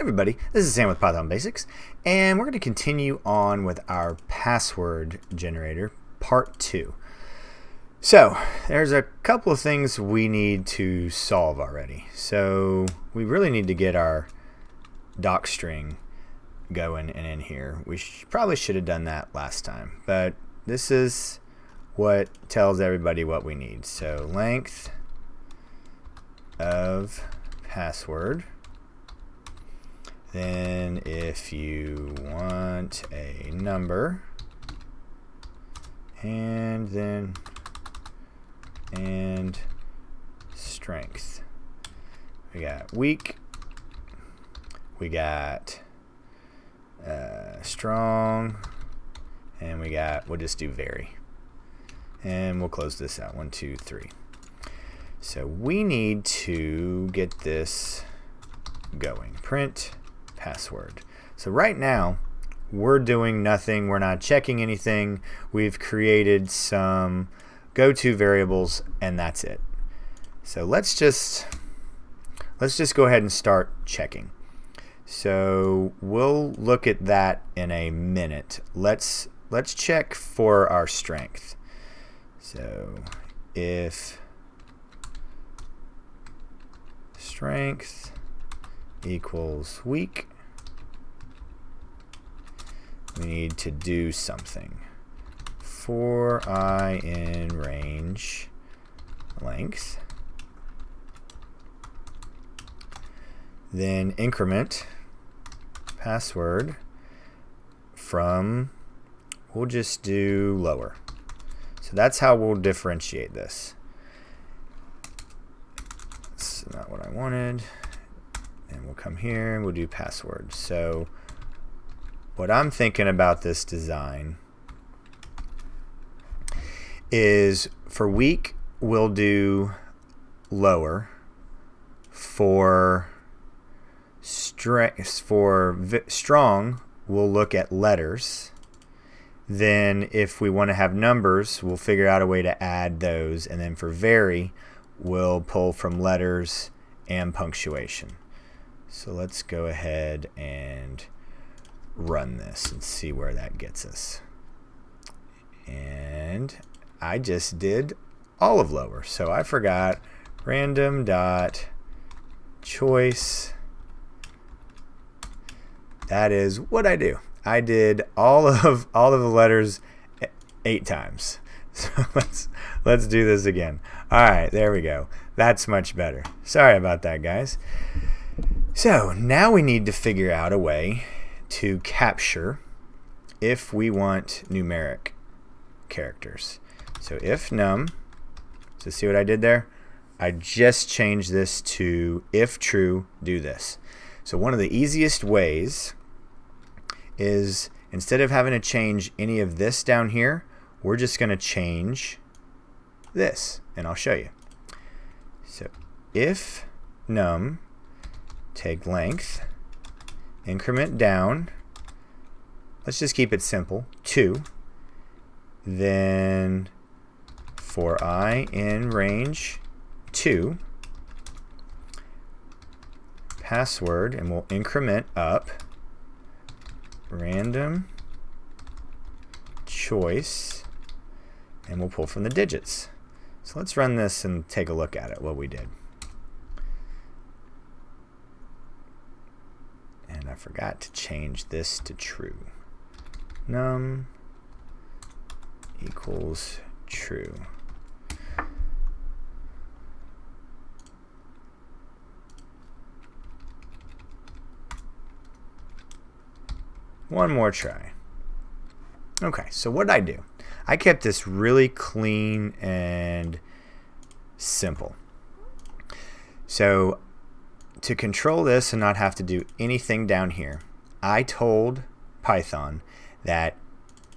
everybody, this is Sam with Python Basics, and we're going to continue on with our password generator, part 2. So, there's a couple of things we need to solve already. So, we really need to get our docstring going and in here. We probably should have done that last time, but this is what tells everybody what we need. So, length of password. Then if you want a number, and strength. We got weak, we got strong, and we'll just do vary. And we'll close this out, 1, 2, 3. So we need to get this going. Print password. So right now we're doing nothing. We're not checking anything. We've created some go-to variables and that's it. So let's just go ahead and start checking. So we'll look at that in a minute. Let's check for our strength. So if strength equals weak, we need to do something. For I in range length, then increment password from, we'll just do lower. So that's how we'll differentiate this. That's not what I wanted. And we'll come here and we'll do password. So what I'm thinking about this design is for weak, we'll do lower. For strong, we'll look at letters. Then if we want to have numbers, we'll figure out a way to add those. And then for vary, we'll pull from letters and punctuation. So let's go ahead and run this and see where that gets us. And I just did all of lower. So I forgot random dot choice. That is what I do. I did all of the letters 8 times. So let's do this again. All right, there we go. That's much better. Sorry about that, guys. So now we need to figure out a way to capture if we want numeric characters. So if num, so see what I did there? I just changed this to if true, do this. So one of the easiest ways is instead of having to change any of this down here, we're just going to change this, and I'll show you. So if num, take length, increment down, let's just keep it simple, 2, then for I in range 2, password, and we'll increment up, random choice, and we'll pull from the digits. So let's run this and take a look at it, what we did. And I forgot to change this to true. Num equals true. One more try. Okay, so what did I do? I kept this really clean and simple. So to control this and not have to do anything down here, I told Python that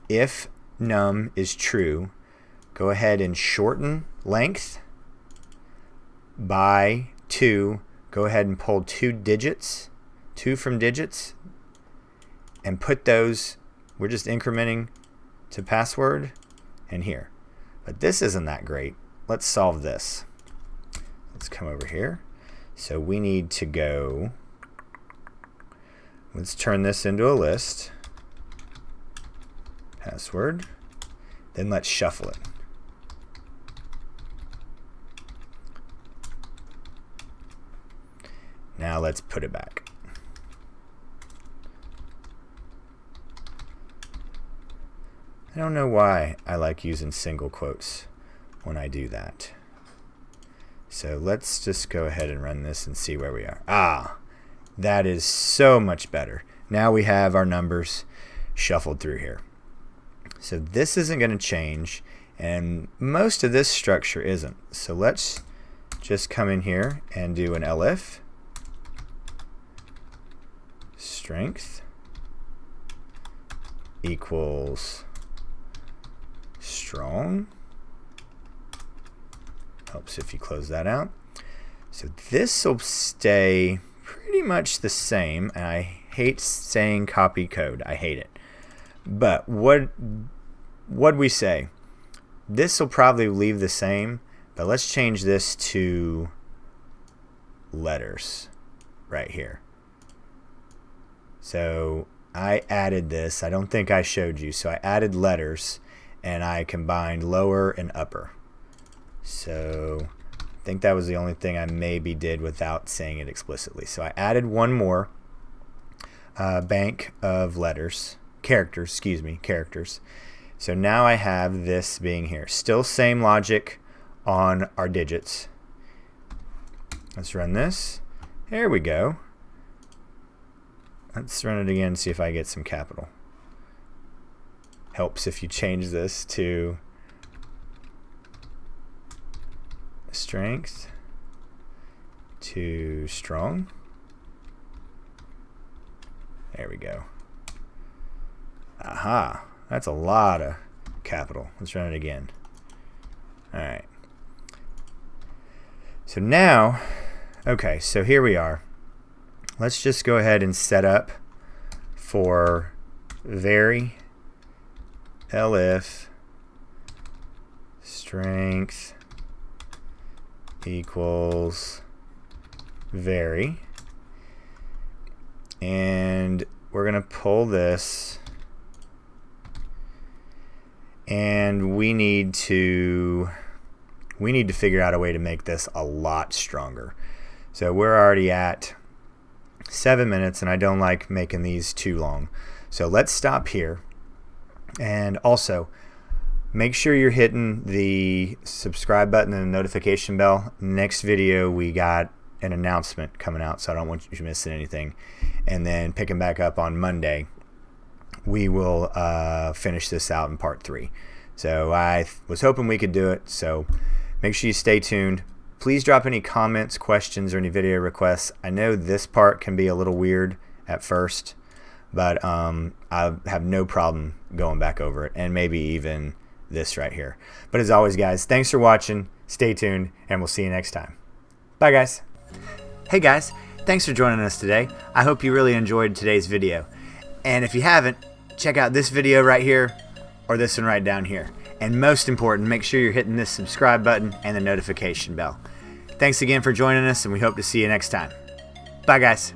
if num is true, go ahead and shorten length by 2. Go ahead and pull 2 from digits, and put those, we're just incrementing to password and here. But this isn't that great. Let's solve this. Let's come over here. So we need to go Let's turn this into a list. Password. Then let's shuffle it. Now let's put it back. I don't know why I like using single quotes when I do that. So let's just go ahead and run this and see where we are. Ah, that is so much better. Now we have our numbers shuffled through here. So this isn't going to change, and most of this structure isn't. So let's just come in here and do an elif strength equals strong. Helps if you close that out. So this will stay pretty much the same. And I hate saying copy code. I hate it. But what we say? This will probably leave the same. But let's change this to letters right here. So I added this. I don't think I showed you. So I added letters and I combined lower and upper. So I think that was the only thing I maybe did without saying it explicitly. So I added one more bank of characters. So now I have this being here. Still same logic on our digits. Let's run this. There we go. Let's run it again and see if I get some capital. Helps if you change this to strength to strong. There we go. Aha, that's a lot of capital. Let's run it again. All right. So now, okay, so here we are. Let's just go ahead and set up for vary elif strength equals vary, and we're going to pull this, and we need to figure out a way to make this a lot stronger. So we're already at 7 minutes, and I don't like making these too long. So let's stop here. And also, make sure you're hitting the subscribe button and the notification bell. Next video, we got an announcement coming out, so I don't want you missing anything. And then picking back up on Monday, we will finish this out in part 3. So I was hoping we could do it, so make sure you stay tuned. Please drop any comments, questions, or any video requests. I know this part can be a little weird at first, but I have no problem going back over it, and maybe even this right here. But as always, guys, thanks for watching. Stay tuned, and we'll see you next time. Bye, guys. Hey, guys. Thanks for joining us today. I hope you really enjoyed today's video. And if you haven't, check out this video right here or this one right down here. And most important, make sure you're hitting this subscribe button and the notification bell. Thanks again for joining us, and we hope to see you next time. Bye, guys.